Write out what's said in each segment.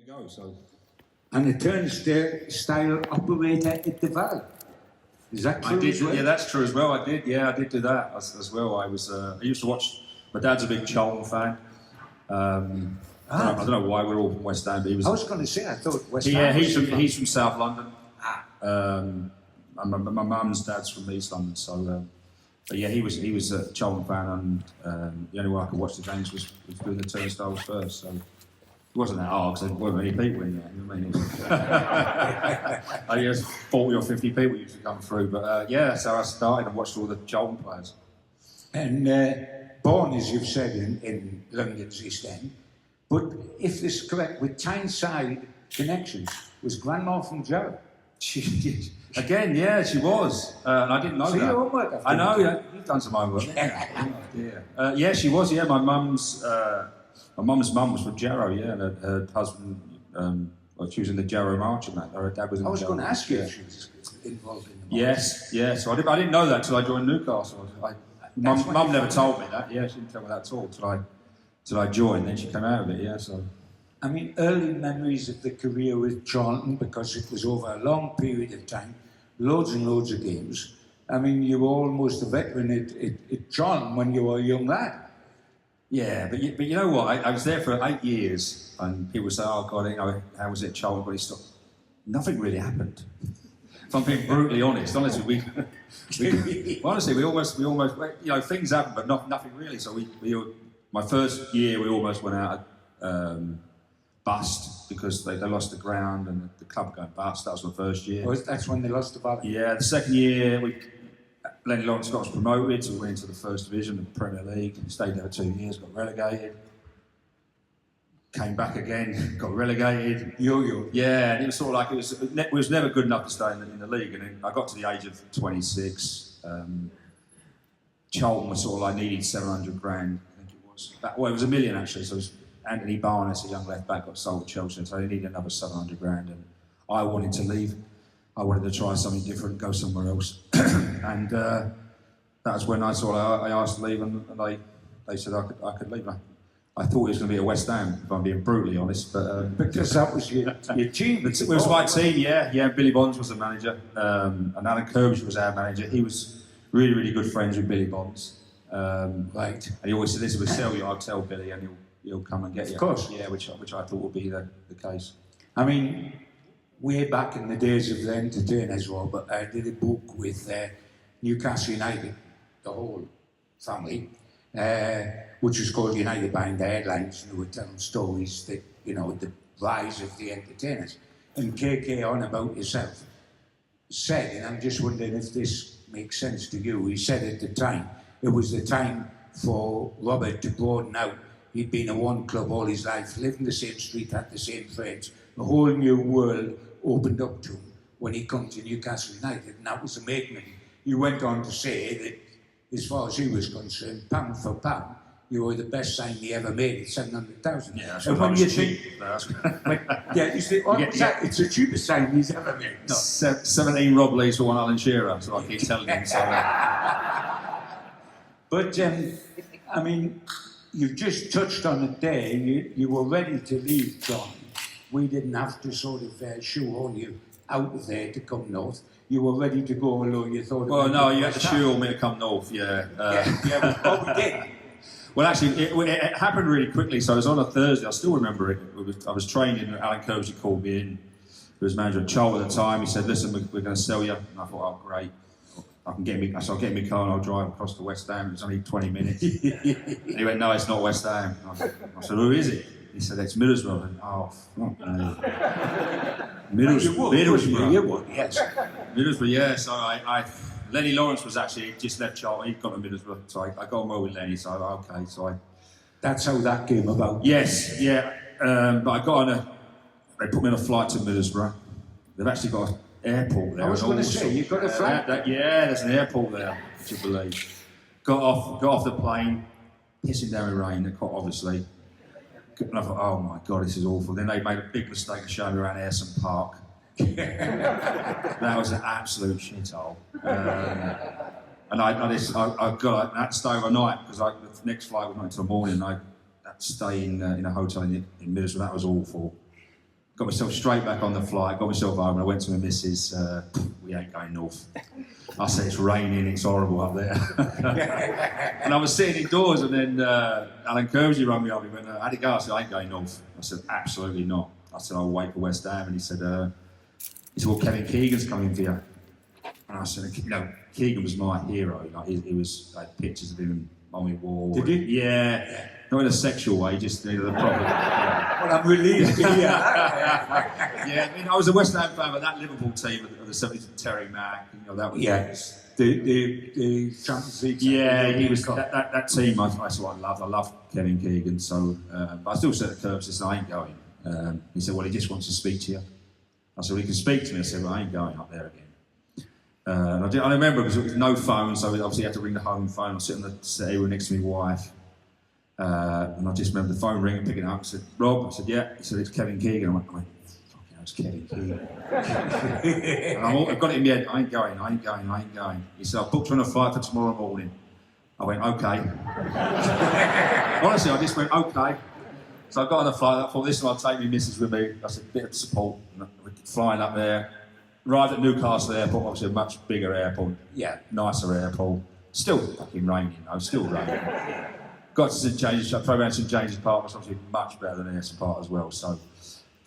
go. So, and a turnstile operator at the Valley. Is that true? I did. As well? Yeah, that's true as well. I did. Yeah, I did do that as well. I was. I used to watch. My dad's a big Charlton fan. I don't know why we're all from West Ham, but he was. I was going to say, I thought West Yeah, Ham. he's from South London. My mum's dad's from East London, so. But yeah, he was a Charlton fan, and the only way I could watch the games was doing the turnstiles first. So it wasn't that hard because there weren't many people in there. You know what I mean? I guess 40 or 50 people used to come through. But yeah, so I started and watched all the Charlton players. And born, as you've said, in London's East End. But if this is correct, with Tyneside connections, was Grandma from Jarrow? Again, yeah, she was. And I didn't know so that. Your homework I know, yeah. You've done some homework. Yeah, she was, yeah. My mum's mum was from Jarrow, yeah, and her husband, well, she was in the Jarrow March and that. Her dad was in the I was going to ask you yeah. if she was involved in the march. Yes, yeah. So I didn't know that till I joined Newcastle. Mum never told me that. Yeah, she didn't tell me that at all till I joined. Then she came out of it. Yeah, so. I mean, early memories of the career with Charlton, because it was over a long period of time, loads and loads of games. I mean, you were almost a veteran at Charlton when you were a young lad. Yeah, but you know what? I was there for 8 years, and people say, "Oh God, you know, how was it at Charlton?" But he stopped. Nothing really happened. If I'm being brutally honest, honestly, we almost, you know, things happen, but nothing really. So my first year, we almost went out bust because they lost the ground and the club going bust. That was my first year. Oh, that's when they lost the Valley. Yeah, the second year, Lenny Lawrence got us promoted, so we went into the first division of the Premier League. Stayed there for 2 years, got relegated. Came back again, got relegated. Yo-yo. Yeah, and it was sort of like it was never good enough to stay in the league. And then I got to the age of 26. Charlton was sort of like needed 700 grand. I think it was. Well, it was $1 million actually. So it was Anthony Barnes, a young left back, got sold to Chelsea, so they needed another 700 grand. And I wanted to leave. I wanted to try something different, go somewhere else. And that was when I asked to leave, and they said I could leave. I thought it was going to be a West Ham, if I'm being brutally honest. But because that was your team. It was my team, yeah. Yeah, Billy Bonds was the manager, and Alan Kirby was our manager. He was really, really good friends with Billy Bonds. Right. And he always said, "This will sell you. I'll tell Billy, and he'll come and get you." Of course. Yeah, which I thought would be the case. I mean, way back in the days of the entertainers, Robert, I did a book with Newcastle United, the whole family, which was called United Behind the Headlines, and they were telling stories that, you know, the rise of the entertainers. And KK on about yourself said, and I'm just wondering if this makes sense to you, he said at the time, it was the time for Robert to broaden out. He'd been in one club all his life, lived in the same street, had the same friends. A whole new world opened up to him when he come to Newcastle United, and that was the making. He went on to say that, as far as he was concerned, pound for pound, you were the best sign he ever made at 700,000. Yeah, that's and when you think, yeah, you say, it's the cheapest sign he's ever made. No. 17 Rob Lees for one Alan Shearer, so I keep telling him. So, But I mean, you've just touched on it there. You were ready to leave, John. We didn't have to sort of shoehorn you out of there to come north. You were ready to go, although you thought... Well, no, you had to shoehorn me to come north, yeah. We did. Well, actually, it happened really quickly. So it was on a Thursday. I still remember it. I was training, and Alan Kirby called me in. He was manager of Charlton at the time. He said, "Listen, we're going to sell you." And I thought, "Oh, great. I'll get in my car and I'll drive across to West Ham. It's only 20 minutes." And he went, "No, it's not West Ham." I said, "Who is it?" He said, "It's Middlesbrough." And, "Oh, fuck no." Middlesbrough, yes. Middlesbrough, yeah. So Lenny Lawrence was actually just left Charlton. He'd gone to Middlesbrough, so I got on well with Lenny. So okay, so That's how that came about. Yes, yeah. But I got on they put me on a flight to Middlesbrough. They've actually got an airport there. I was going to say, you've got a flight? Yeah, there's an airport there, would you believe. Got off the plane, pissing down with rain, quite obviously. And I thought, oh my God, this is awful. Then they made a big mistake of showing me around Ayresome Park. That was an absolute shithole. And I got that stay overnight because the next flight was not until the morning. I had to stay in a hotel in Middlesbrough. That was awful. got myself straight back on the flight, got myself home, and I went to my missus, we ain't going north. I said, it's raining, it's horrible up there. And I was sitting indoors, and then Alan Kersey rang me up, he went, how'd it go? I said, I ain't going north. I said, absolutely not. I said, I'll wait for West Ham, and he said, well, Kevin Keegan's coming for you. And I said, Keegan was my hero. Like, he was, I had pictures of him on my wall. Did you? Yeah. Not in a sexual way, just the proper. Well, I'm relieved to hear that. Yeah, I mean, I was a West Ham fan, but that Liverpool team of the 70s, Terry Mack, that was. Yes. The Champions League. Yeah, he was that team. I love. I love Kevin Keegan. So, but I still said to Curbs, I said, I ain't going. He said, well, he just wants to speak to you. I said, well, he can speak to me. I said, well, I ain't going up there again. And I remember because there was no phone, so obviously I had to ring the home phone. I was sitting on the table next to my wife. And I just remember the phone ringing, picking it up. I said, Rob? I said, yeah. He said, it's Kevin Keegan. I went, fucking hell, it's Kevin Keegan. And I've got it in my head, I ain't going. He said, I've booked you on a flight for tomorrow morning. I went, okay. Honestly, I just went, okay. So I got on the flight, I thought, this one I'll take my missus with me. That's a bit of support. We're flying up there. Arrived at Newcastle Airport, obviously a much bigger airport. Yeah, nicer airport. Still fucking raining, though, still raining. Got to St James's, drove around St James's Park, was obviously much better than Ayrton Park as well. So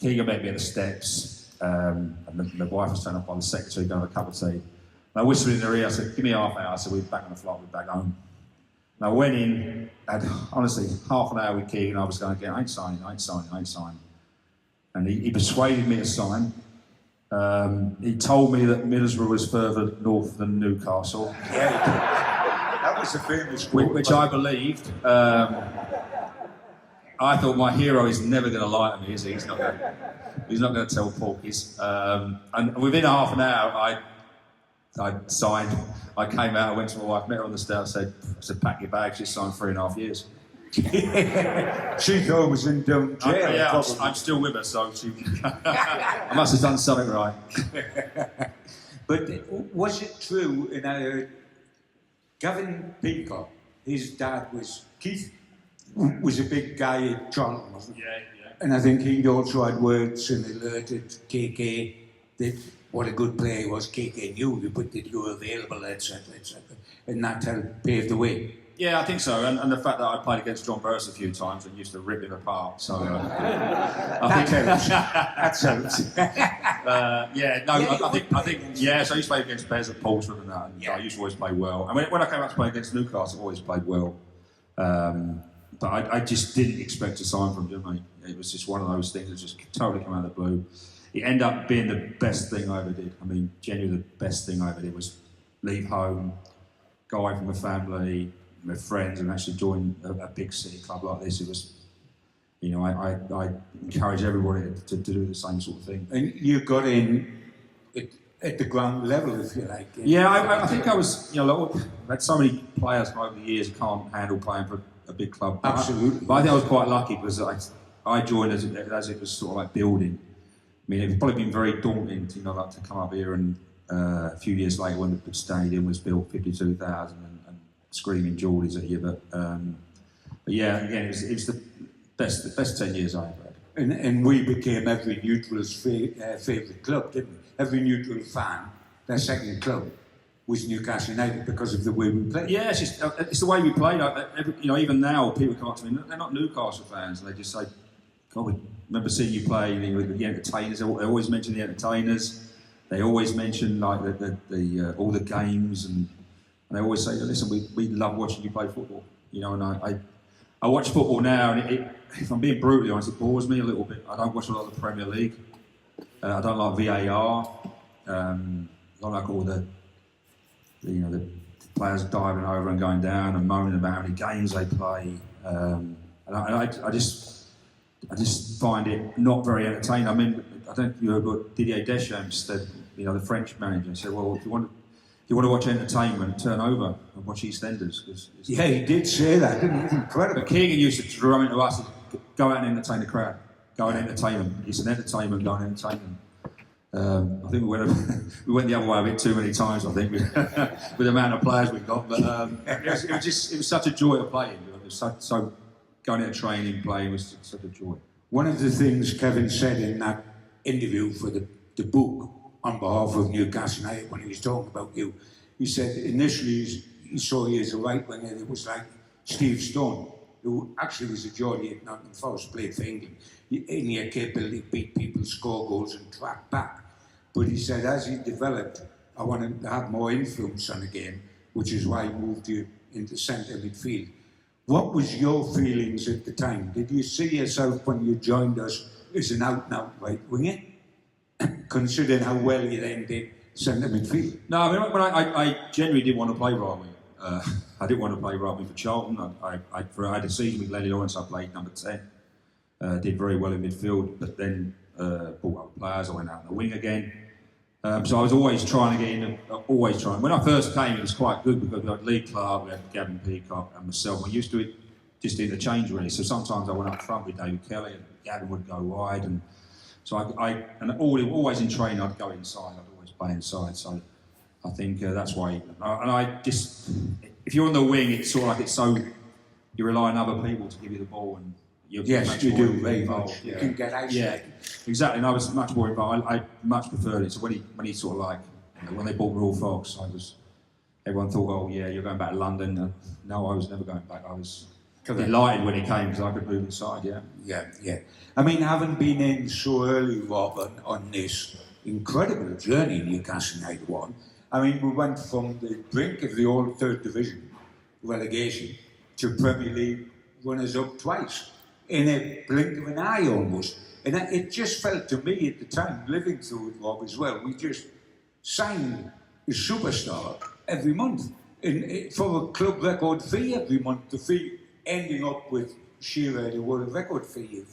Keegan met me at the steps, and my wife was turned up by the secretary, going to have a cup of tea. And I whispered in her ear, I said, give me half an hour. I said, we're back on the flight, we're back home. And I went in, had honestly half an hour with Keegan, I was going, I ain't signing. And he persuaded me to sign. He told me that Middlesbrough was further north than Newcastle. Yeah. That was a famous quote. Which I believed. I thought my hero is never going to lie to me, is he? He's not going to tell porkies. And within half an hour, I signed. I came out, I went to my wife, met her on the stairs, I said, pack your bags, she's signed 3.5 years. She thought it was in jail. Yeah, I'm still with her, so I must have done something right. But was it true, Gavin Peacock, his dad was Keith, was a big guy at Charlton, wasn't he? Yeah. And I think he'd also had words and alerted KK that what a good player he was. KK knew, but that you were available, etc. And that helped pave the way. Yeah, I think so, and the fact that I played against John Burris a few times and used to rip him apart, so... I think, so I used to play against Bez at Portsmouth and that, and I used to always play well. And when I came out to play against Newcastle, I always played well. But I just didn't expect to sign from him, mate. It was just one of those things that just totally came out of the blue. It ended up being the best thing I ever did. I mean, genuinely the best thing I ever did was leave home, go away from my family, my friends, and actually join a big city club like this. It was, I encourage everybody to do the same sort of thing. And you got in at the ground level, if you like. Yeah, I think I was, I've had so many players over the years who can't handle playing for a big club. Absolutely. But I think I was quite lucky because I joined as it was sort of like building. I mean, it's probably been very daunting, to come up here and a few years later when the stadium was built, 52,000, and screaming Geordies at you, but yeah, again, it was the best 10 years I ever had. And we became every neutral's favourite club, didn't we? Every neutral fan, their second club was Newcastle United because of the way we played. Yeah, it's the way we played. Even now, people come up to me, they're not Newcastle fans, and they just say, God, we remember seeing you play with the entertainers. They always mention the entertainers. They always mention like all the games, and they always say, listen, we love watching you play football. And I watch football now, and if I'm being brutally honest, it bores me a little bit. I don't watch a lot of the Premier League. I don't like VAR. I don't like all the players diving over and going down and moaning about how many games they play. And I just find it not very entertaining. I mean, I don't know if you heard what Didier Deschamps said, the French manager, said, well, if you want to watch entertainment, turn over and watch EastEnders. Yeah, he did say that, didn't he? It's incredible. But Keegan used to drum into us, go out and entertain the crowd. Go and entertain them. It's an entertainment, go and entertain them. I think we went the other way a bit too many times, I think, with the amount of players we got. But it was such a joy to play in. It was so going into training, playing was such a joy. One of the things Kevin said in that interview for the book on behalf of Newcastle United when he was talking about you. He said initially he saw you as a right winger. It was like Steve Stone, who actually was a Geordie at Nottingham Forest, played for England. In your capability to beat people, score goals and track back. But he said as he developed, I wanted to have more influence on the game, which is why he moved you into centre midfield. What was your feelings at the time? Did you see yourself when you joined us as an out-and-out right winger? Considering how well you then did centre midfield. No, I mean, I genuinely didn't want to play right wing. I didn't want to play right wing for Charlton. I had a season with Lenny Lawrence. I played number 10. Did very well in midfield, but then brought up players. I went out on the wing again. So I was always trying to get in. Always trying. When I first came, it was quite good because we had Lee Clark, we had Gavin Peacock, and myself. We used to it just interchange really. So sometimes I went up front with David Kelly, and Gavin would go wide, and so always in training I'd go inside. I'd always play inside. So I think that's why. And I just, if you're on the wing, it's sort of like it's so you rely on other people to give you the ball, and you're yes, you do very involved. much. You can get isolated. Yeah, exactly. And I was much more involved. I much preferred it. So when he sort of like when they bought Raw Fox, everyone thought, oh yeah, you're going back to London. No, I was never going back. I was delighted when he came because I could move inside. Yeah. I mean, having been in so early, Rob, on this incredible journey Newcastle United won. I mean, we went from the brink of the old third division relegation to Premier League runners-up twice in a blink of an eye almost. And it just felt to me at the time, living through it, Rob, as well, we just signed a superstar every month for a club record fee every month. The fee ending up with Shearer, the world record fee of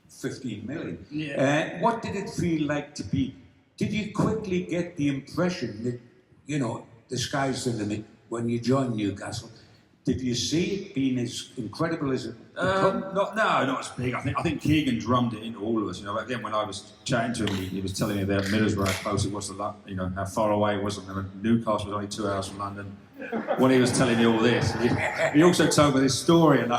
15 million. Yeah. What did it feel like to be? Did you quickly get the impression that, you know, the sky's the limit when you joined Newcastle? Did you see it being as incredible as it become? Not as big. I think Keegan drummed it into all of us. You know, again when I was chatting to him, he was telling me about Middlesbrough, how close it was to how far away it was. Newcastle was only 2 hours from London. When he was telling me all this, he also told me this story, and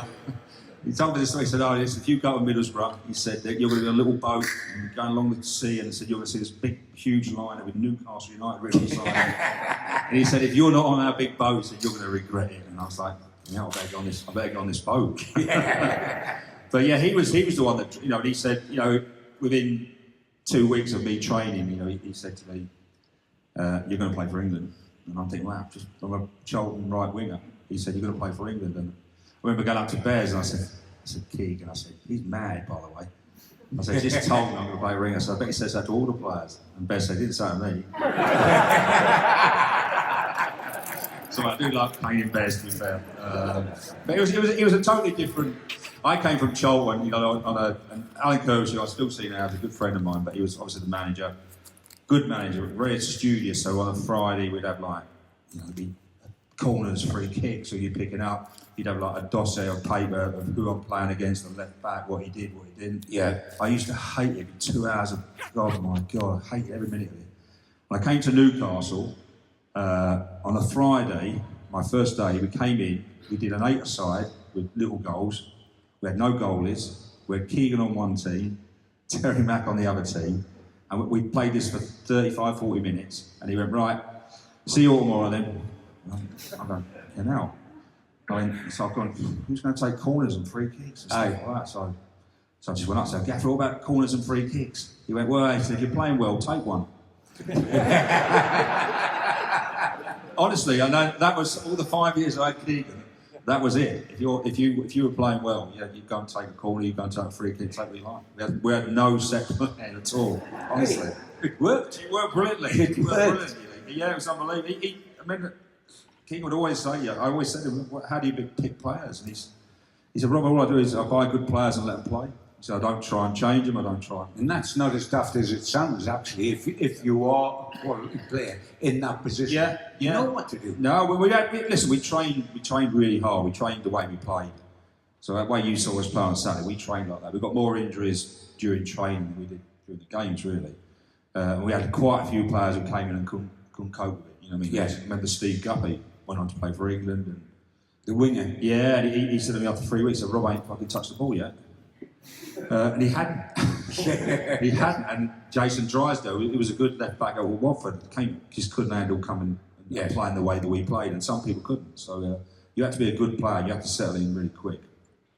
he told me this story. He said, "Oh, if you go to Middlesbrough," he said that you're going to be on a little boat and you're going along the sea, and he said you're going to see this big, huge liner with Newcastle United written on the side. And he said, "If you're not on our big boat, he said, you're going to regret it." And I was like, "Yeah, I better get on this boat." But yeah, he was the one that, you know. And he said, you know, within 2 weeks of me training, you know, he said to me, "You're going to play for England." And I'm thinking, wow, I'm a Charlton right winger. He said, "You're going to play for England." And I remember going up to Bears and I said, Keegan, I said, "He's mad, by the way." I said, "He just told me I'm going to play winger." So I bet he says that to all the players. And Bears said, "He didn't say it to me." So I do like playing in Bears, to be fair. But it was a totally different. I came from Charlton, you know, and Alan Kirby, who I still see now, is a good friend of mine, but he was obviously the manager. Good manager, very studious. So on a Friday we'd have like, you know, be corners, free kicks, or you're picking up. You'd have like a dossier of paper of who I'm playing against, the left back, what he did, what he didn't. Yeah. I used to hate it. 2 hours of, oh my God, I hated every minute of it. When I came to Newcastle on a Friday, my first day, we came in. We did an 8-a-side with little goals. We had no goalies. We had Keegan on one team, Terry Mack on the other team. And we played this for 35, 40 minutes. And he went, "Right, see you all tomorrow then." I'm going, "Yeah, now." So I've gone, "Who's going to take corners and free kicks?" And stuff like that. So I just went up and said, "Gaffer, all about corners and free kicks?" He went, "Well," he said, "if you're playing well, take one." Honestly, I know that was all the 5 years I had Keegan. That was it. If you were playing well, yeah, you'd go and take a corner, you'd go and take a free kick, take what you like. We had no set plan at all. Honestly, it worked. It worked brilliantly. It worked brilliantly. Yeah, it was unbelievable. I mean, Keegan would always say, "Yeah," I always said to him, "How do you pick players?" And he said, "Rob, all I do is I buy good players and let them play." So I don't try and change them. I don't try. And that's not as daft as it sounds, actually. If you are a quality player in that position, you know what to do. No, listen. We trained really hard. We trained the way we played. So that way you saw us play on Saturday, we trained like that. We got more injuries during training than we did during the games, really. We had quite a few players who came in and couldn't cope with it. You know what I mean? Yes. I remember Steve Guppy went on to play for England, and the winger. Yeah, and he said to me after 3 weeks, "Rob, I ain't fucking touched the ball yet." And he hadn't. He hadn't, and Jason Drysdale, he was a good left back at Watford. Just couldn't handle coming and playing the way that we played, and some people couldn't. So you had to be a good player. You had to settle in really quick.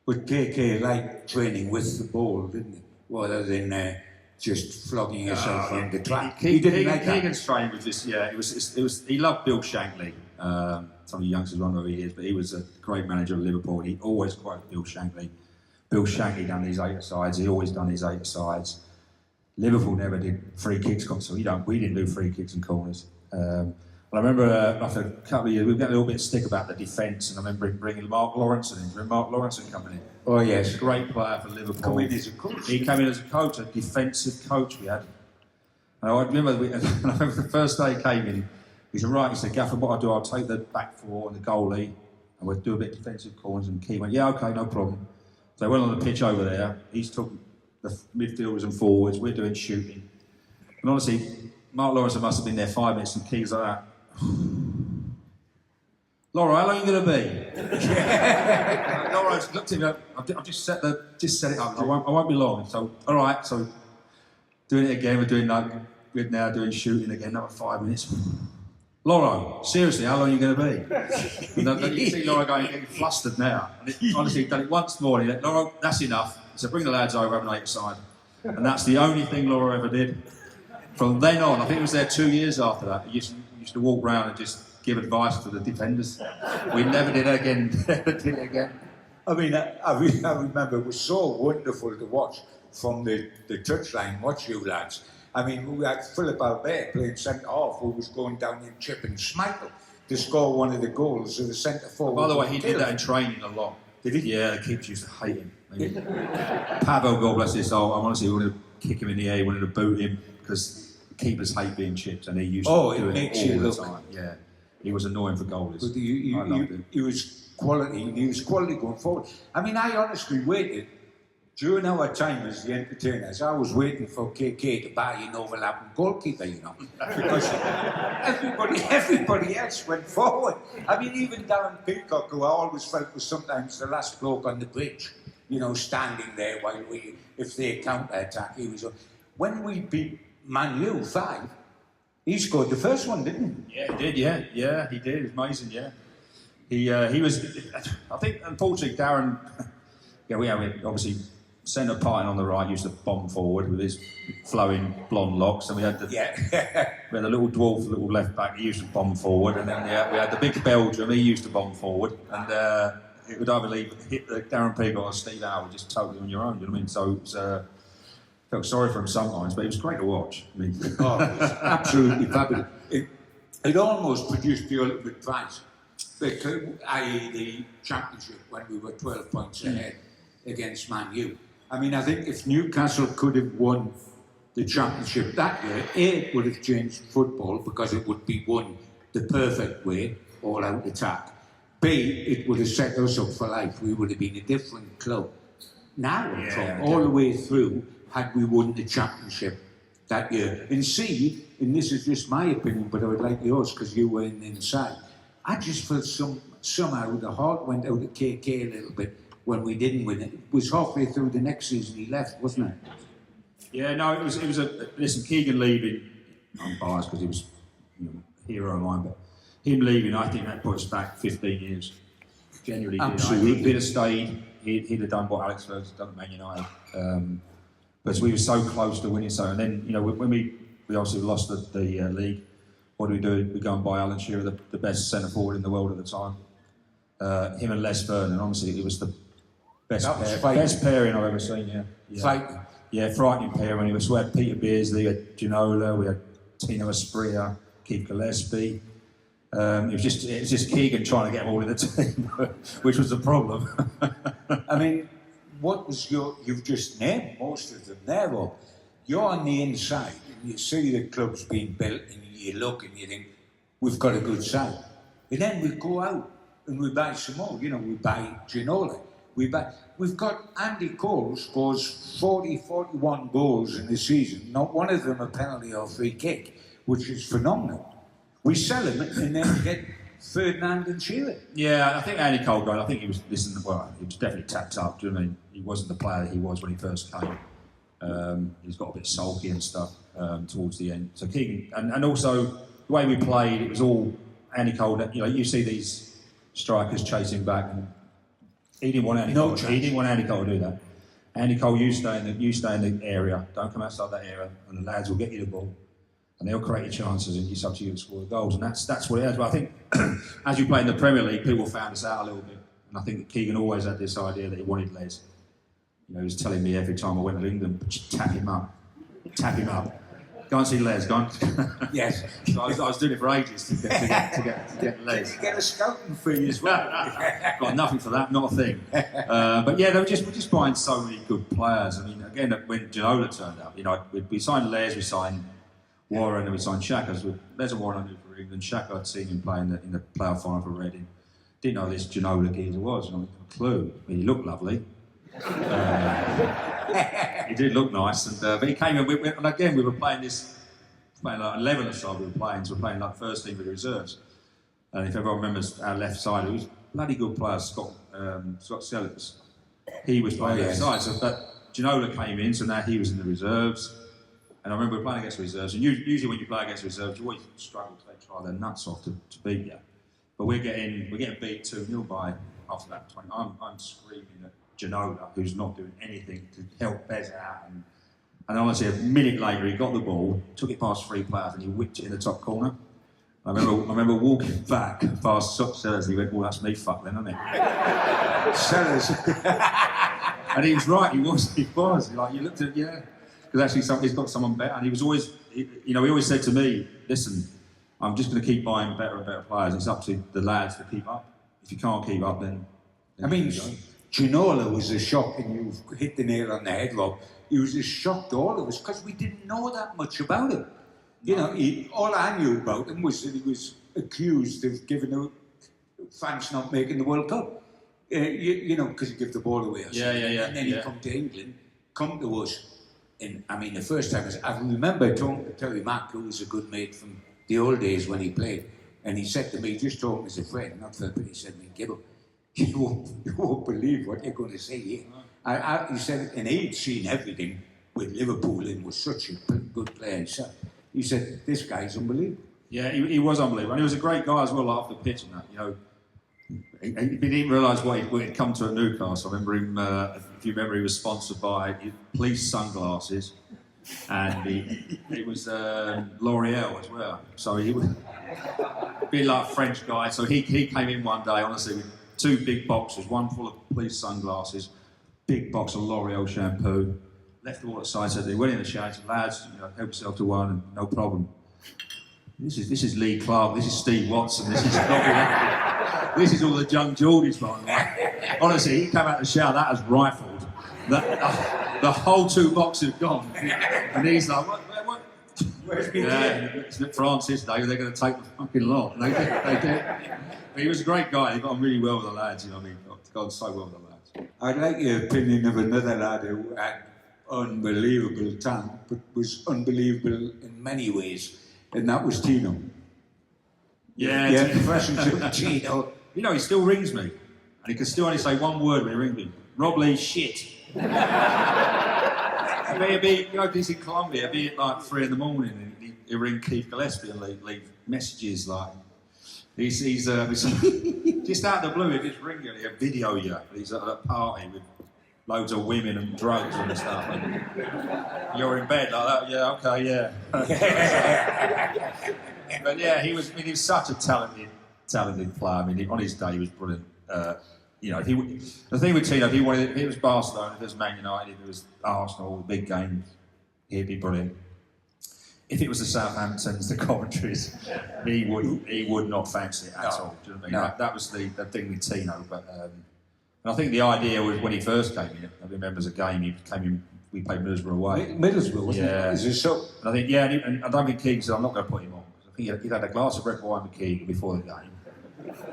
But KK liked training with the ball, didn't he? Rather than just flogging yourself on the track. He didn't like that. Keegan's training was just it was. He loved Bill Shankly. Some of the youngsters won't know who he is, but he was a great manager of Liverpool. He always quoted Bill Shankly. Bill Shankly done these 8-a-sides. He always done his 8-a-sides. Liverpool never did free kicks, so we didn't do free kicks and corners. I remember after a couple of years, we got a little bit of stick about the defence, and I remember bringing Mark Lawrenson in. Remember Mark Lawrenson coming in? Oh yes, great player for Liverpool. Come in as a coach. He came in as a coach, a defensive coach we had. And I remember the first day he came in, he said, right, he said, Gaffer, what I'll do, I'll take the back four and the goalie, and we'll do a bit of defensive corners, and Keegan went, yeah, okay, no problem. So they went on the pitch over there, he's took the midfielders and forwards, we're doing shooting. And honestly, Mark Lawrenson must have been there 5 minutes, and Keegan's like that. Laura, how long are you going to be? Laura looked at me. I've just set it up. I won't be long. So all right. So doing it again. We're now doing shooting again. Another 5 minutes. Laura, seriously, how long are you going to be? And you see Laura getting flustered now. And honestly, he'd done it once more. And he said, Laura, that's enough. So bring the lads over, have an 8-a-side. And that's the only thing Laura ever did. From then on, I think it was there 2 years after that. He used to walk round and just give advice to the defenders. We never did it again. I mean, I remember it was so wonderful to watch from the touchline, watch you lads. I mean, we had Philip Albert playing centre-half who was going down in Chip and Schmeichel to score one of the goals of the centre-forward. By the way, he did that in training a lot. Did he? Yeah, the keepers used to hate him. Pavel, God bless his soul, I honestly wanted to kick him in the air, wanted to boot him, because keepers hate being chipped, and he used to do it all the time. Yeah, he was annoying for goalies. But he was quality. He was quality going forward. I mean, I honestly waited during our time as the entertainers. I was waiting for KK to buy an overlapping goalkeeper, you know, because everybody else went forward. I mean, even Darren Peacock, who I always felt was sometimes the last bloke on the bridge, you know, standing there while if they counter-attack, he was. When we beat Man U 5, he scored the first one, didn't he? Yeah, he did. Yeah, he did. It was amazing. Yeah, he was. I think, unfortunately, Darren. Yeah, we obviously centre Tyne on the right used to bomb forward with his flowing blonde locks, and we had the we had the little dwarf, little left back. He used to bomb forward, and then we had the big Belgium. He used to bomb forward, and it would either hit Darren Peacock or Steve Howe, just totally on your own. You know what I mean? So it was. Felt sorry for him sometimes, but it was great to watch. I mean, it was absolutely fabulous. It almost produced the ultimate prize, i.e. the championship when we were 12 points ahead against Man U. I mean, I think if Newcastle could have won the championship that year, A, it would have changed football because it would be won the perfect way, all out attack. B, it would have set us up for life. We would have been a different club. Now, all the way through, had we won the championship that year. And C, and this is just my opinion, but I would like yours because you were inside. I just felt somehow the heart went out of KK a little bit when we didn't win it. It was halfway through the next season he left, wasn't it? Yeah, no, it was listen, Keegan leaving, I'm biased because he was a hero of mine, but him leaving, I think that put us back 15 years. Genuinely Absolutely. If he'd have stayed, he'd have done what Alex Ferguson's done at Man United. But we were so close to winning, and then, when we obviously lost the league, what do? We go and buy Alan Shearer, the best centre forward in the world at the time. Him and Les Vernon, honestly, it was the best pairing I've ever seen, yeah. Frightening. Yeah, frightening pairing. We had Peter Beardsley, we had Ginola, we had Tino Asprilla, Keith Gillespie. It was just Keegan trying to get them all in the team, which was the problem. I mean, what was you've just named most of them there, Rob. You're on the inside, and you see the club's being built, and you look and you think, we've got a good side. And then we go out and we buy some more. We buy Ginola. We've got Andy Cole scores 41 goals in the season, not one of them a penalty or free kick, which is phenomenal. We sell him and then get Ferdinand and Shearer. Yeah, I think Andy Cole going, I think he was definitely tapped up, do you know what I mean? He wasn't the player that he was when he first came. He's got a bit sulky and stuff towards the end. So Keegan, and also the way we played, it was all Andy Cole. You know, you see these strikers chasing back, and he didn't want Andy Cole. He didn't want Andy Cole to do that. Andy Cole, you stay in the area. Don't come outside that area, and the lads will get you the ball, and they'll create your chances, and it's up to you to score the goals. And that's what it is. But I think as you play in the Premier League, people found us out a little bit, and I think that Keegan always had this idea that he wanted Les. You know, he was telling me every time I went to England, tap him up. Go and see Les, go on. Yes. So I was doing it for ages to get Les. Did you get a scouting fee as well? Got nothing for that, not a thing. But yeah, we're just buying so many good players. I mean, again, when Ginola turned up, you know, we signed Les, we signed Warren, and we signed Xhaka. So Les and Warren I knew for England. Xhaka, I'd seen him play in the playoff final for Reading. Didn't know this Ginola geezer was, not a clue. I mean, he looked lovely. He did look nice, but he came in, and again we were playing like 11 or so we were playing, so we were playing like first team with the reserves. And if everyone remembers our left side, it was bloody good player, Scott Sellers. He was playing left side, so that Ginola came in, so now he was in the reserves. And I remember we were playing against the reserves, and usually when you play against the reserves, you always struggle to try their nuts off to beat you. But we're getting beat 2-0 by after that 20. I'm screaming at Ginola, who's not doing anything to help Bez out, and honestly, a minute later he got the ball, took it past 3 players, and he whipped it in the top corner. I remember walking back past Sellers, and he went, "Well, that's me, fuck then, isn't it?" Sellers. And he was right. He was. Like you looked at, yeah, because actually he's got someone better, and he was always, he always said to me, "Listen, I'm just going to keep buying better and better players. It's up to the lads to keep up. If you can't keep up, then I mean, Ginola was a shock, and you hit the nail on the head, Rob. He was a shock to all of us because we didn't know that much about him. You know, all I knew about him was that he was accused of giving out France not making the World Cup. You know, because he gave the ball away or something. Yeah. And then he come to England, come to us. And I mean, the first time I remember talking to Terry Mack, who was a good mate from the old days when he played. And he said to me, just talking as a friend, not for a bit, he said to me, Gibbo, you won't believe what you're going to say here. He said, and he'd seen everything with Liverpool and was such a good player. So he said, this guy's unbelievable. Yeah, he was unbelievable. And he was a great guy as well off the pitch and that, you know. He didn't realise what he'd come to at Newcastle. I remember him, if you remember, he was sponsored by police sunglasses, and it was L'Oreal as well. So he was a bit like a French guy. So he came in one day, honestly, with 2 big boxes, one full of police sunglasses, big box of L'Oreal shampoo, left it all aside, said they went in the shower, said, lads, you know, help yourself to one, and no problem. This is Lee Clark, this is Steve Watson, this is this is all the young Geordies, by the way. Honestly, he came out of the shower, that was rifled. The whole 2 boxes gone. And he's like, what? Where's me? Yeah, it's not France this day, they're going to take the fucking lot. They did. But he was a great guy, he got on really well with the lads, you know what I mean? Got on so well with the lads. I'd like your opinion of another lad who had unbelievable talent, but was unbelievable in many ways, and that was Tino. Yeah, professional Tino. You know, he still rings me, and he can still only say one word when he rings me. Rob Lee, shit. Maybe, you know, if he's in Colombia, it'd be at like 3 in the morning, and he'll ring Keith Gillespie and leave messages like, he's just out of the blue, he'll just ring you, he'll video you. He's at a party with loads of women and drugs and stuff, and you're in bed like that, yeah, okay, yeah. But yeah, he was such a talented player. I mean, on his day, he was brilliant. You know, the thing with Tino, if it was Barcelona, if it was Man United, if it was Arsenal, the big games, he'd be brilliant. If it was the Southamptons, the Coventries, he would not fancy it at all. Do you know what I mean? That was the thing with Tino. But and I think the idea was when he first came in. I remember as a game, he came in. We played Middlesbrough away. Middlesbrough, wasn't it? Yeah. Is it so? And I think and I don't think Keegan said I'm not going to put him on. I think he'd had a glass of red wine with Keegan before the game.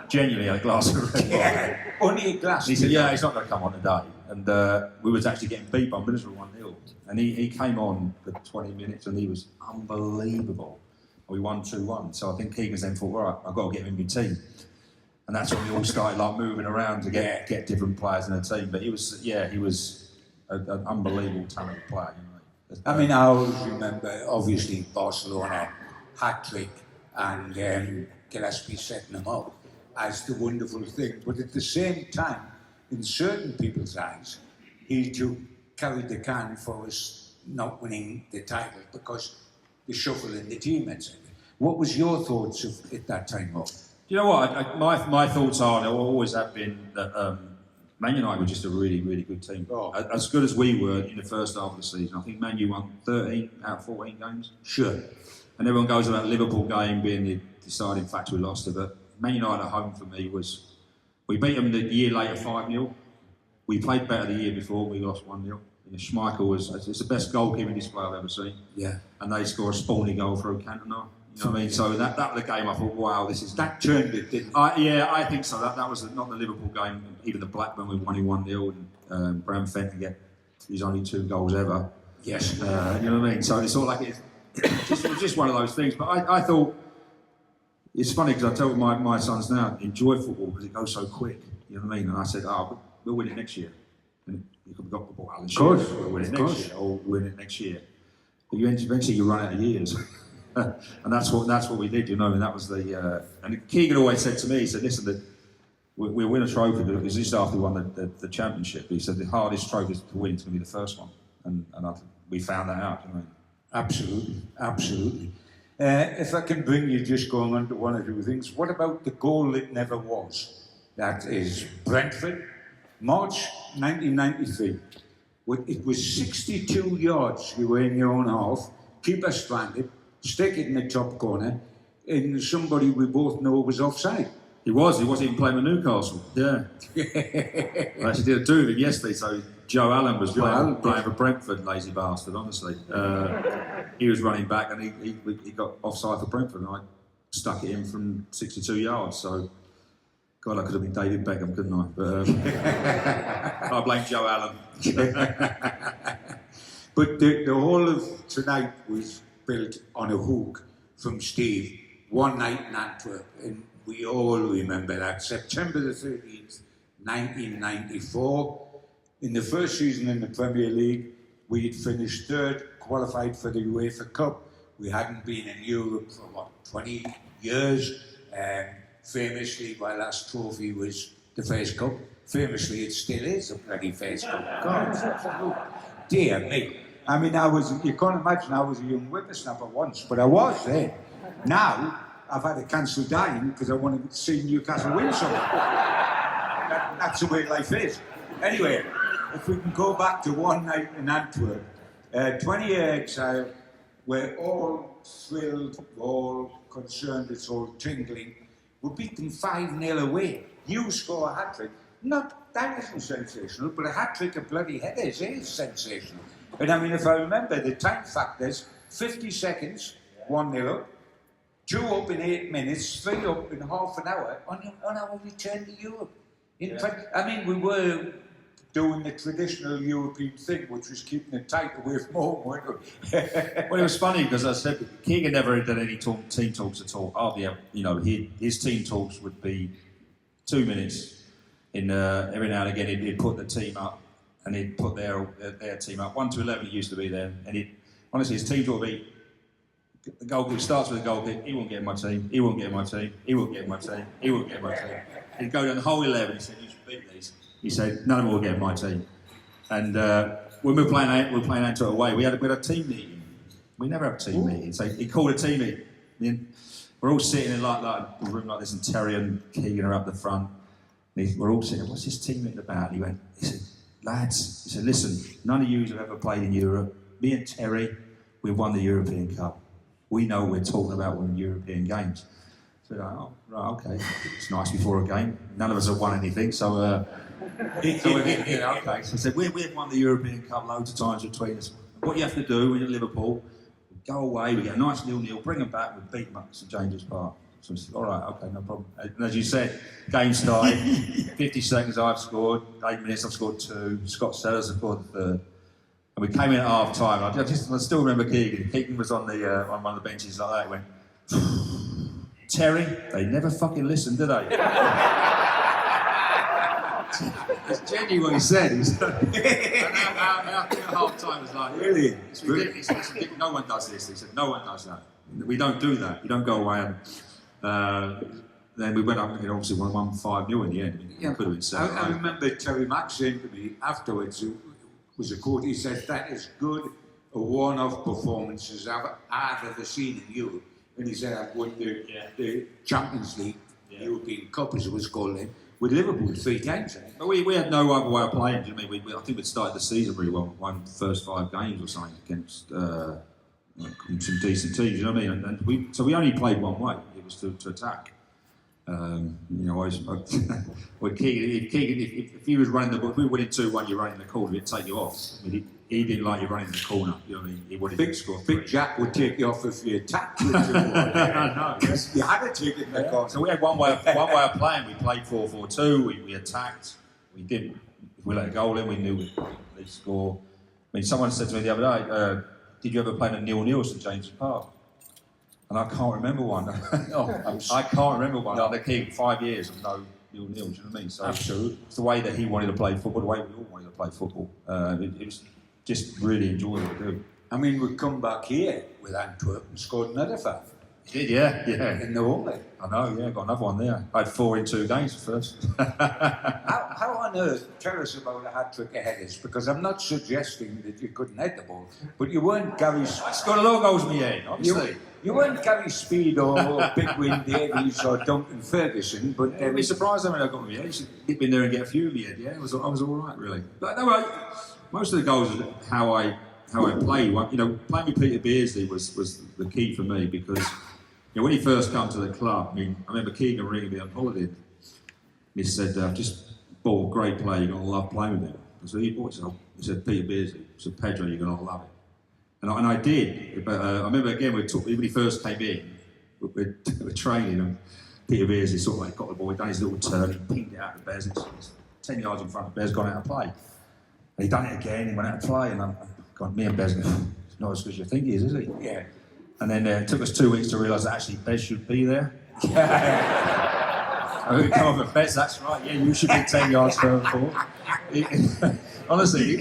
Genuinely had a glass of red wine. Only a glass. And he said, yeah, he's not going to come on today. And we was actually getting beat by Middlesbrough 1-0. And he came on for 20 minutes and he was unbelievable. We won 2-1. So I think Keegan's then thought, all right, I've got to get him in my team. And that's when we all started like moving around to get different players in the team. But he was an unbelievable talented player. You know? I mean, I always remember, obviously, Barcelona hat-trick and Gillespie setting them up as the wonderful thing. But at the same time, in certain people's eyes, he too carried the can for us not winning the title because the shuffle in the team, etc. What was your thoughts at that time, Rob? You know what? My thoughts are, they always have been that Man United were just a really, really good team. Oh. As good as we were in the first half of the season. I think Man U won 13 out of 14 games. Sure. And everyone goes about the Liverpool game being the deciding factor we lost it. But Man United at home for me was, we beat them the year later 5-0. We played better the year before, we lost 1-0. Schmeichel it's the best goalkeeping display I've ever seen. Yeah. And they scored a spawny goal through Cantona. You know what I mean? So that was the game I thought, wow, this is... That turned it, didn't it? I think so. That was not the Liverpool game, even the Blackburn we won 1-0 and Bram Fenton get his only 2 goals ever. Yes. You know what I mean? So it's all like it was just one of those things. But I thought, it's funny because I tell my sons now, enjoy football because it goes so quick. You know what I mean? And I said, we'll win it next year. And you've got the ball out of the course. We'll win it next year, or we'll win it next year. But eventually you run out of years. And that's what we did, you know, and that was the... and Keegan always said to me, he said, listen, we'll win a trophy, because just after we won the championship, he said the hardest trophy to win is going to be the first one. And I think we found that out, you know. Absolutely, absolutely. If I can bring you just going on to one or two things, what about the goal that never was? That is Brentford, March 1993. It was 62 yards you were in your own half, keeper stranded, stick it in the top corner, and somebody we both know was offside. He wasn't even playing with Newcastle, yeah. I actually did a do with him yesterday, so Joe Allen was playing for Brentford, lazy bastard, honestly. He was running back and he got offside for Brentford and I stuck it in from 62 yards, so God, I could have been David Beckham, couldn't I? But I blame Joe Allen. But the whole of tonight was built on a hook from Steve, one night in Antwerp, and we all remember that. September the 13th, 1994. In the first season in the Premier League, we had finished third, qualified for the UEFA Cup. We hadn't been in Europe for, 20 years. Famously, my last trophy was the Face Cup. Famously, it still is a bloody Face Cup. God, dear me. I mean, you can't imagine I was a young whippersnapper once, but I was there. Now, I've had to cancel dining because I wanted to see Newcastle win something. That's the way life is. Anyway, if we can go back to one night in Antwerp, 20-year exile, we're all thrilled, we're all concerned, it's all tingling. We beat them 5-0 away. You score a hat-trick. That isn't sensational, but a hat-trick of bloody headers is sensational. And I mean, if I remember, the time factors, 50 seconds, 1-0 up, 2 up in 8 minutes, 3 up in half an hour on our return to Europe. I mean, we were doing the traditional European thing, which was keeping it tight away from home, weren't we? Well, it was funny because I said Keegan never did any team talks at all. Hardly, his team talks would be 2 minutes. Every now and again, he'd put the team up, and he'd put their team up. 1 to 11 it used to be there, and honestly, his team talk would be the goalkeeper starts with the goalkeeper. He won't get in my team. He won't get in my team. He won't get in my team. He won't get in my team. He'd go down the whole 11. He said, "You should beat these." He said, "None of them will get in my team." And when we were playing Antwerp away, we had a team meeting. We never have a team meeting. So he called a team meeting. And we're all sitting in like a room like this, and Terry and Keegan are up the front. And we're all sitting. "What's this team meeting about?" And he said, "Lads," he said, "listen, none of you have ever played in Europe. Me and Terry, we've won the European Cup. We know we're talking about winning European games." So, "Oh, right, okay. It's nice before a game. None of us have won anything, so okay." So I said, we've won the European Cup loads of times between us. What you have to do when you're at Liverpool, go away, we get a nice 0-0, bring them back, we beat them up at St James's Park." So I said, "All right, okay, no problem." And as you said, game started, 50 seconds I've scored, 8 minutes I've scored 2, Scott Sellers has scored the 3rd. And we came in at half time. I still remember Keegan. Keegan was on one of the benches like that. He went, "Terry, they never fucking listen, do they?" That's genuinely what he said. Our half time was like, Really? it's ridiculous. No one does this. He said, no one does that. We don't do that. You don't go away and. Then we went up and obviously won 5-0 in the end. Yeah. Could have been 7. I remember Terry Mack saying to me afterwards, it was a quote, he said, that is good a one-off performance as I've ever seen in Europe. And he said, I've won the Champions League, European Cup as it was called then, with Liverpool 3 times. But we had no other way of playing. Do you know what I mean? I think we'd started the season really well, won the first 5 games or something against some decent teams, you know what I mean? So we only played one way, it was to attack. With Keegan, if he was running the ball, if we were winning 2-1, you're running the corner, he'd take you off. I mean, he didn't like you running the corner. You know what I mean? He wanted to score. Big Jack would take you off if you attacked. You had to take it in the corner. So we had one way of playing. We played 4-4-2. We attacked. We didn't. If we let a goal in, we knew we'd score. I mean, someone said to me the other day, "Did you ever play in a 0-0 at St James's Park?" And I can't remember one. I can't remember one. No. The King, 5 years of no 0-0. Do you know what I mean? So absolutely. It's the way that he wanted to play football, the way we all wanted to play football. It was just really enjoyable to do. I mean, we come back here with Antwerp and scored another 5. He did, yeah. In the home leg. I know, yeah, got another one there. I had 4 in 2 games first. How on earth, tell us about a hat-trick of headers, because I'm not suggesting that you couldn't head the ball, but you weren't Gary... I scored a lot of goals in the end, obviously. You weren't Gary Speed or Big Win Davies or Duncan Ferguson, but... I'd be surprised when I got me. I used to dip in there and get a few in the end, yeah. I was all right, really. But no, most of the goals are how I played. You know, playing with Peter Beardsley was the key for me, because... You know, when he first came to the club, I mean, I remember Keegan ringing me on holiday. He said, just ball, great player, you're going to love playing with him. I said, he said, Peter Beardsley. He said, Pedro, you're going to love it. And I did. But I remember again, when he first came in, we're training, and Peter Beardsley sort of like got the ball, he done his little turn, he pinged it out to Bez. It's 10 yards in front of Bez, gone out of play. And he done it again, he went out of play, and me and Bez, it's not as good as you think he is he? Yeah. And then it took us 2 weeks to realise that actually Bez should be there. And we come up with Bez, that's right, yeah, you should be 10 yards further forward. Honestly,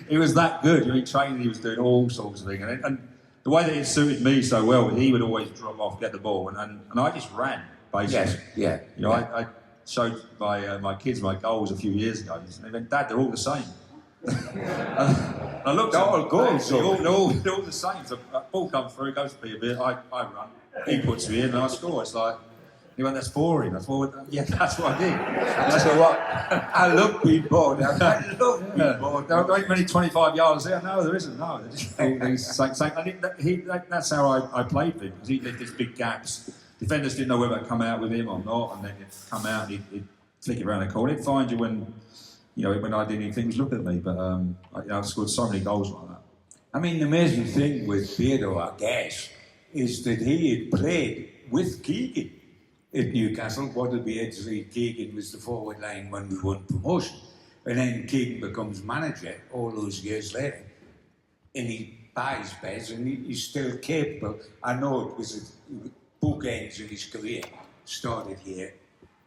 he was that good. I mean, training, he was doing all sorts of things. And the way that it suited me so well, he would always drop off, get the ball, and I just ran, basically. Yes, yeah. You know, I showed my kids my goals a few years ago, and they went, Dad, they're all the same. I looked at all goals, they're all the same. So a ball comes through, goes to Peter Beard, I run, he puts me in, and I score. It's like, he went, that's boring. I thought, yeah, that's what I did. That's what I love being bored. I love being bored. There ain't many 25-yarders there. No, there isn't. No, that's how I played him, because he left these big gaps. Defenders didn't know whether to come out with him or not, and then he'd come out and he'd flick it around the corner. He'd find you when I didn't even think he was looking at me. But I've scored so many goals like that. I mean, the amazing thing with Pedro, I guess, is that he had played with Keegan at Newcastle. What'll be actually Keegan was the forward line when we won promotion. And then Keegan becomes manager all those years later. And he buys Bez, and he's still capable. I know it was bookends of his career. Started here,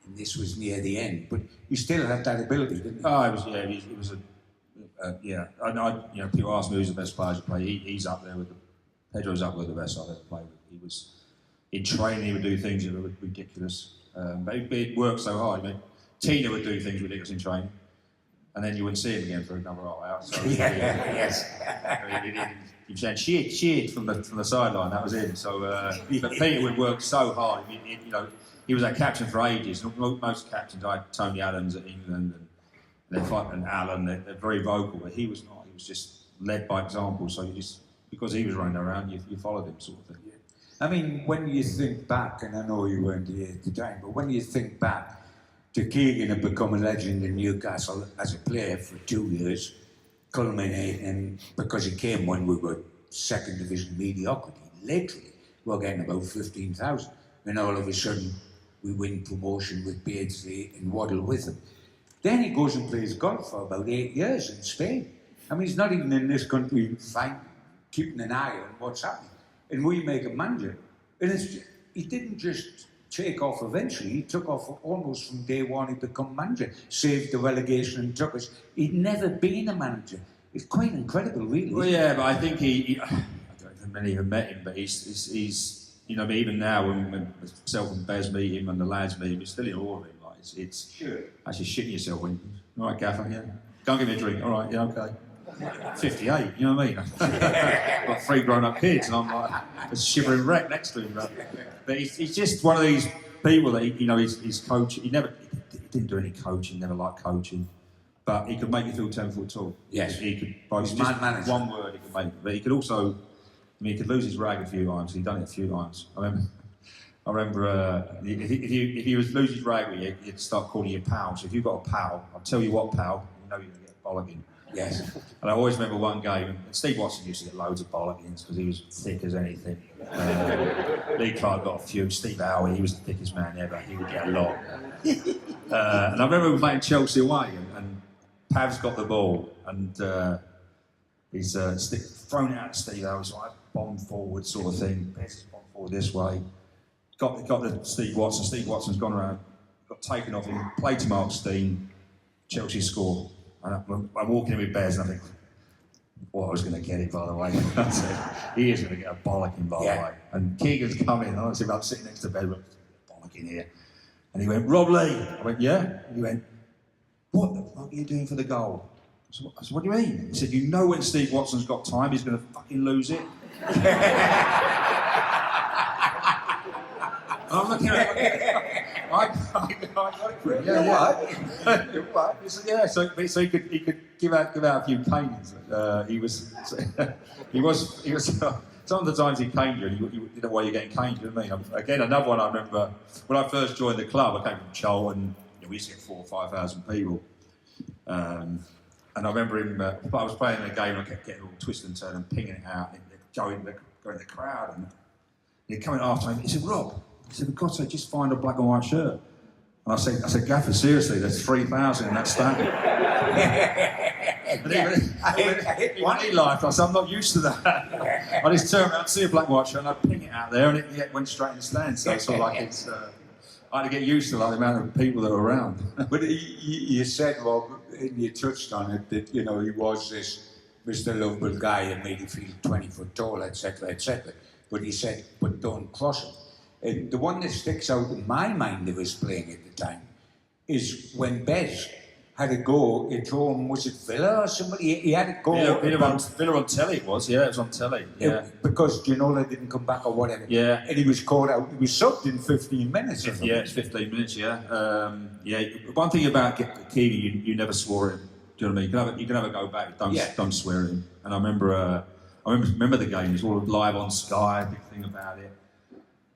and this was near the end. But he still had that ability, didn't he? Oh, it was yeah. I know, people ask me who's the best player to play. He's up there with Pedro's up with the best I've ever played with. He was... In training, he would do things that were ridiculous. But it worked so hard. I mean, Tina would do things ridiculous in training, and then you wouldn't see him again for another hour. So yes. He was saying shit from the sideline. That was it. So, but Peter would work so hard. He was our captain for ages. Most captains, like Tony Adams at England, and Alan, they're very vocal. But he was not. He was just led by example. So because he was running around, you followed him, sort of thing. I mean, when you think back, and I know you weren't here at the time, but when you think back to Keegan had become a legend in Newcastle as a player for 2 years, culminating because he came when we were second division mediocrity. Literally, we were getting about 15,000. And all of a sudden, we win promotion with Beardsley and Waddle with him. Then he goes and plays golf for about 8 years in Spain. I mean, he's not even in this country keeping an eye on what's happening. And we make a manager. And he didn't just take off eventually. He took off almost from day one. He became manager, saved the relegation and took us. He'd never been a manager. It's quite incredible, really. Well, yeah, but I think I don't know if many even met him, but he's you know, even now when myself and Bez meet him and the lads meet him, he's still in awe of him. Like it's Sure. actually shitting yourself when, all right, Gaffer, yeah, go and give me a drink. All right, yeah, okay. 58, you know what I mean? Got 3 grown-up kids, and I'm like a shivering wreck next to him. But he's just one of these people that he's coach. He didn't do any coaching, never liked coaching, but he could make you feel 10 foot tall. Yes, he could. By he's just manager. one word, he could make it. But he could also, he could lose his rag a few times. He'd done it a few times. I remember if he was losing his rag with you, he'd start calling you pal. So if you've got a pal, I'll tell you what, pal, you know you're going to get a bollocking. Yes. And I always remember one game, and Steve Watson used to get loads of bollockings because he was thick as anything. Lee Clark got a few. Steve Howe, he was the thickest man ever. He would get a lot. And I remember we were playing Chelsea away, and Pav's got the ball, and he's thrown it at Steve Howe. He's like bomb forward sort of thing. Bez bomb forward this way. Got the Steve Watson. Steve Watson's gone around, got taken off him, played to Mark Steen. Chelsea score. And I'm walking in with Bez, and I think, well, I was going to get it, by the way. I said, he is going to get a bollocking, by the way. And Keegan's coming, and I said, I'm sitting next to Bez, bollocking here. And he went, Rob Lee. I went, yeah? And he went, what the fuck are you doing for the goal? I said, what do you mean? He said, you know when Steve Watson's got time, he's going to fucking lose it. And I'm looking at him. I got it for him. Yeah. He said, yeah. So he could give out a few canings. He was. Some of the times he caned you, and you didn't know why you're getting caned. You know what I mean? Again, another one I remember when I first joined the club. I came from Chol, and we used to get 4,000 or 5,000 people. And I remember him. I was playing in a game, and I kept getting all twisted and turned and pinging it out, and going in the crowd, and he'd come in after me. He said, Rob. He said, for God's sake, just find a black and white shirt. And I said, Gaffer, seriously, there's 3,000 in that stand. And he laughed. I said, I'm not used to that. I just turned around, see a black and white shirt, and I'd ping it out there, and it went straight in the stand. So it's sort of like I had to get used to the amount of people that were around. But you said, Rob, and you touched on it, that, he was this Mr. Lovable guy that made you feel 20 foot tall, etc., etc. But he said, but don't cross him. And the one that sticks out in my mind of us playing at the time is when Bez had a go at home, was it Villa or somebody? He had a go. Villa on telly it was, yeah, it was on telly. Yeah. Because Ginola didn't come back or whatever. Yeah. And he was caught out. He was subbed in 15 minutes. Yeah, it's 15 minutes, yeah. One thing about Keegan, you never swore at him. Do you know what I mean? You can have a go back, don't swear at him. And I remember the game, it was all live on Sky, big thing about it.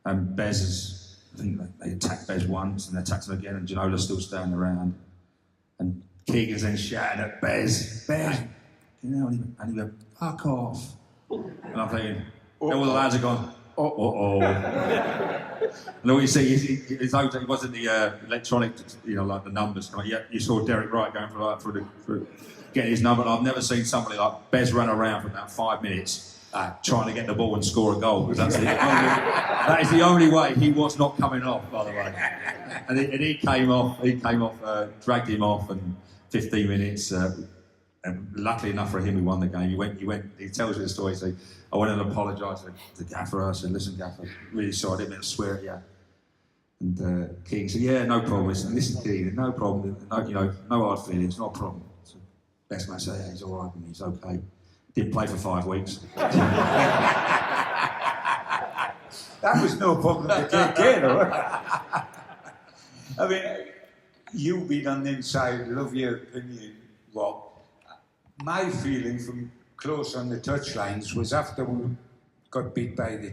And Bez I think they attacked Bez once and they attacked him again, and Ginola's still standing around. And Keegan's then shouting at Bez, and he went, fuck off. And I'm thinking, all the lads are gone, And all you see is it wasn't the electronic, like the numbers. You saw Derek Wright going for getting his number. And I've never seen somebody like Bez run around for about 5 minutes trying to get the ball and score a goal. Because that is the only way. He was not coming off, by the way. And he came off. Dragged him off, and 15 minutes. And luckily enough for him, he won the game. He tells me the story. So I went and apologised to Gaffer. I said, listen, Gaffer, really sorry, I didn't mean to swear at you. And Keegan said, yeah, no problem. Listen, Keegan, no problem. No hard feelings, not a problem. So best man said, yeah, he's all right and he's okay. Didn't play for 5 weeks. That was no problem to take care of. I mean, you've been on the inside, love your opinion, Rob. My feeling from close on the touchlines was after we got beat by the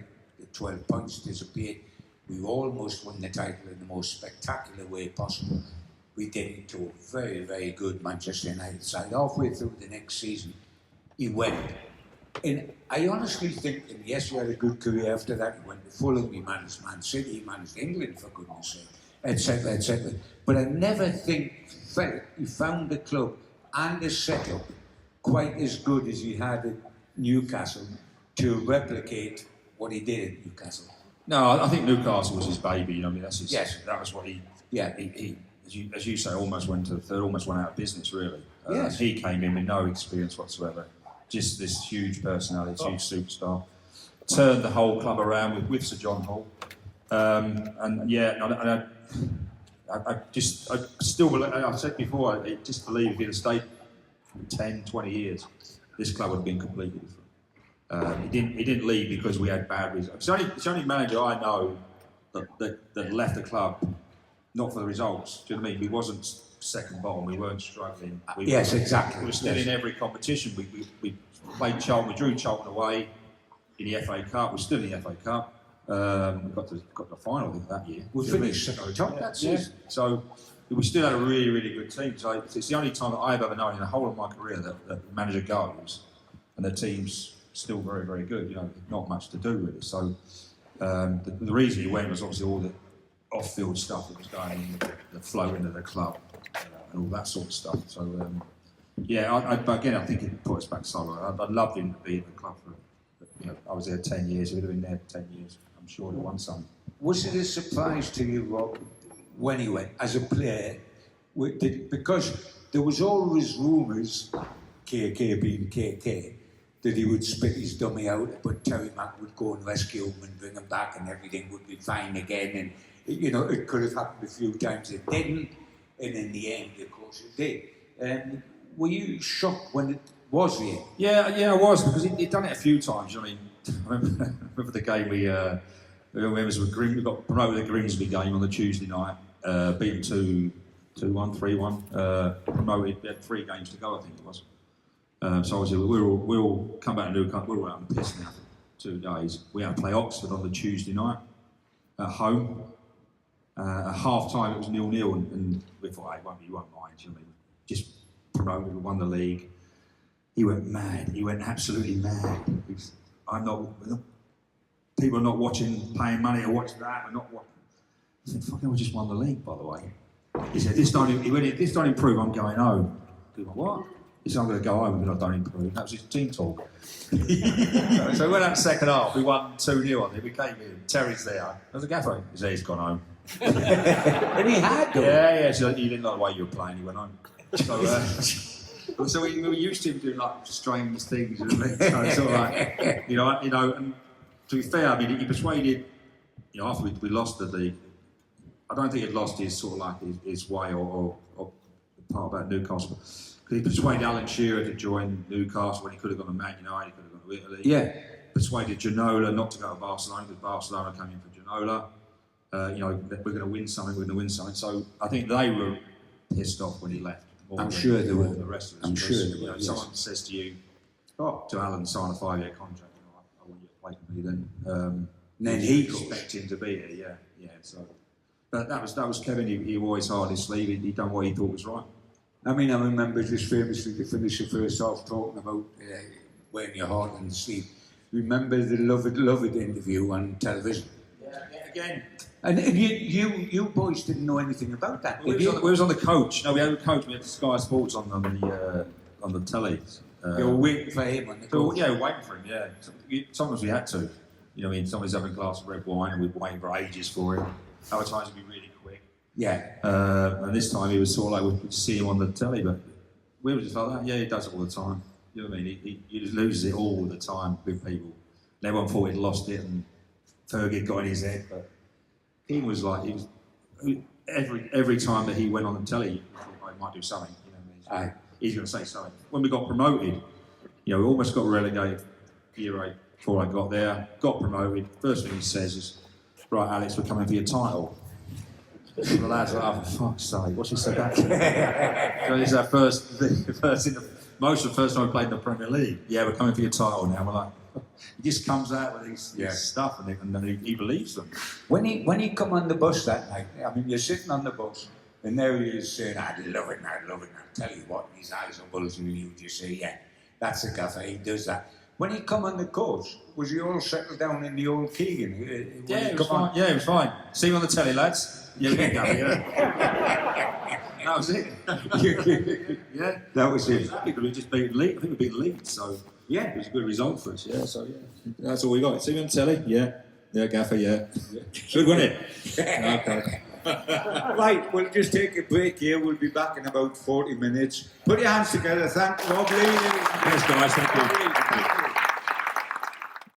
12 points, disappeared, we almost won the title in the most spectacular way possible. We get into a very, very good Manchester United side. Halfway through the next season, he went. And I honestly think, and yes, he had a good career after that. He went to Fulham, he managed Man City, he managed England, for goodness sake, etc., etc. But I never felt he found the club and the setup quite as good as he had at Newcastle to replicate what he did at Newcastle. No, I think Newcastle was his baby. You know, I mean, that's his. Yes. That was what he. Yeah. He as you say, almost went to the third, almost went out of business. Really. Yes. He came in with no experience whatsoever. Just this huge personality, huge superstar. Turned the whole club around with Sir John Hall. I still believe, I've said before, I just believe if he'd have stayed 10, 20 years, this club would have been completely different. He didn't leave because we had bad results. It's the only manager I know that left the club not for the results. Do you know what I mean? We wasn't second bottom, we weren't struggling. Yes, exactly. We were still in every competition. We played Charlton, we drew Charlton away in the FA Cup, we're still in the FA Cup. We got the final that year. We finished second on top that season. So we still had a really, really good team. So it's the only time that I've ever known in the whole of my career that the manager goes and the team's still very, very good. You know, not much to do with it. So the reason he went was obviously all the off-field stuff that was going on, the flow into the club and all that sort of stuff. So again, I think it put us back somewhere. I'd loved him to be at the club for. You know, I was there 10 years. If he'd have been there 10 years, I'm sure he'd have won some. Was it a surprise to you, Rob, when he went as a player? Because there was always rumours, KK being KK, that he would spit his dummy out, but Terry Mack would go and rescue him and bring him back, and everything would be fine again. And you know, it could have happened a few times. It didn't, and in the end, of course, it did. Were you shocked when it was the end? Yeah, I was, because he'd done it a few times. You know, I remember the game we got promoted the Grimsby game on the Tuesday night, beat them 2-1, 3-1, promoted. We had 3 games to go, I think it was. So obviously we all come back to Newcastle. We were out on the piss now for 2 days. We had to play Oxford on the Tuesday night at home. At half time it was 0-0, and we thought, hey, you won't mind. You know what I mean? Just promoted, we won the league. He went mad. He went absolutely mad. People are not watching, paying money to watch that. We're not watching. I said, fucking, we just won the league, by the way. He said, this don't improve, I'm going home. He went, what? He said, I'm going to go home if I don't improve. That was his team talk. So we went out second half. We won 2-0 on it. We came in. Terry's there. There's a gaffer. He said, he's gone home. And he had to. Yeah. So he didn't like the way you were playing. He went home. So we were used to him doing like strange things, you know what I mean? So sort of like, you know, and to be fair, I mean, he persuaded, you know, after we lost the league, I don't think he'd lost his sort of like his way or the part about Newcastle. Because he persuaded Alan Shearer to join Newcastle when he could have gone to Man United, he could have gone to Italy. Yeah. Persuaded Ginola not to go to Barcelona because Barcelona came in for Ginola. You know, we're going to win something. So I think they were pissed off when he left. I'm sure they were. The rest of us. I'm sure they were. Yes. Someone says to you, to Alan, sign a 5-year contract. You know, I want you to play for me then. Then he expect him to be here. Yeah. So, but that was Kevin. He always hard his sleeve. He done what he thought was right. I mean, I remember just famously to finish the first half talking about wearing your heart on the sleeve. Remember the loved interview on television? Yeah, again. And you boys didn't know anything about that, we was on the coach. No, we had a coach. We had Sky Sports on the telly. You were waiting for him on the coach? Yeah, waiting for him, yeah. Sometimes we had to. You know what I mean? Somebody's having a glass of red wine and we'd wait for ages for him. Other times it'd be really quick. Yeah. And this time he was sort of like, we'd see him on the telly, but we were just like that. Yeah, he does it all the time. You know what I mean? He just loses it all the time with people. And everyone thought he'd lost it and Fergie got in his head, but he was like, every time that he went on the telly, he thought, oh, he might do something. You know, he's going to say something. When we got promoted, you know, we almost got relegated year 8 before I got there. Got promoted. First thing he says is, right, Alex, we're coming for your title. The lads are like, for fuck's sake, what's he said that to? So it's our first time we played in the Premier League. Yeah, we're coming for your title now. We're like, he just comes out with his stuff and then he believes them. When he come on the bus that night, I mean, you're sitting on the bus and there he is saying, I love it. I'll tell you what, his eyes are bulging and you just say, yeah, that's a gaffer, he does that. When he come on the coach, was he all settled down in the old Keegan? Yeah, it was fine. Yeah, it was fine. See him on the telly, lads. Yeah, we get going, yeah. That was it. Yeah. That was it. I think we just beat Leeds. So yeah, it was a good result for us. Yeah, so yeah, that's all we got. See me on telly. Yeah. Yeah, Gaffer, yeah. Should win it. Okay. Right, we'll just take a break here. We'll be back in about 40 minutes. Put your hands together. Thank lovely. Thanks, guys. Thank you. Thank you.